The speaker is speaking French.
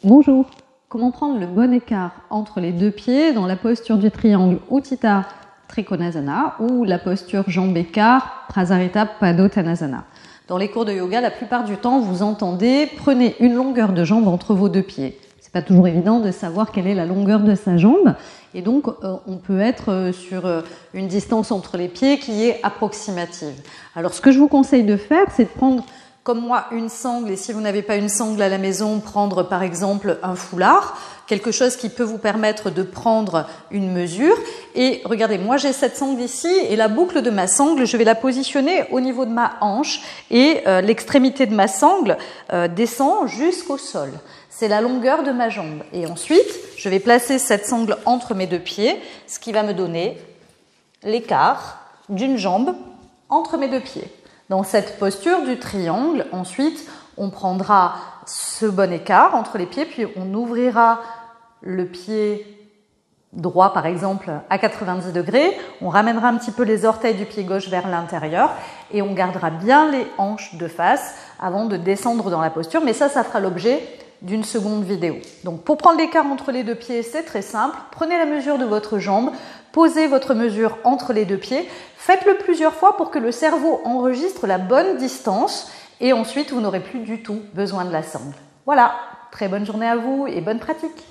Bonjour. Comment prendre le bon écart entre les deux pieds dans la posture du triangle Utthita Trikonasana ou la posture jambe-écart Prasarita Padottanasana. Dans les cours de yoga, la plupart du temps, vous entendez « prenez une longueur de jambe entre vos deux pieds ». C'est pas toujours évident de savoir quelle est la longueur de sa jambe et donc on peut être sur une distance entre les pieds qui est approximative. Alors ce que je vous conseille de faire, c'est de prendre comme moi une sangle, et si vous n'avez pas une sangle à la maison, prendre par exemple un foulard, quelque chose qui peut vous permettre de prendre une mesure. Et regardez, moi j'ai cette sangle ici et la boucle de ma sangle, je vais la positionner au niveau de ma hanche et l'extrémité de ma sangle descend jusqu'au sol. C'est la longueur de ma jambe. Et ensuite, je vais placer cette sangle entre mes deux pieds, ce qui va me donner l'écart d'une jambe entre mes deux pieds. Dans cette posture du triangle, ensuite, on prendra ce bon écart entre les pieds, puis on ouvrira le pied droit, par exemple, à 90 degrés. On ramènera un petit peu les orteils du pied gauche vers l'intérieur et on gardera bien les hanches de face avant de descendre dans la posture. Mais ça fera l'objet d'une seconde vidéo. Donc, pour prendre l'écart entre les deux pieds, c'est très simple. Prenez la mesure de votre jambe, posez votre mesure entre les deux pieds. Faites-le plusieurs fois pour que le cerveau enregistre la bonne distance et ensuite, vous n'aurez plus du tout besoin de la sangle. Voilà, très bonne journée à vous et bonne pratique.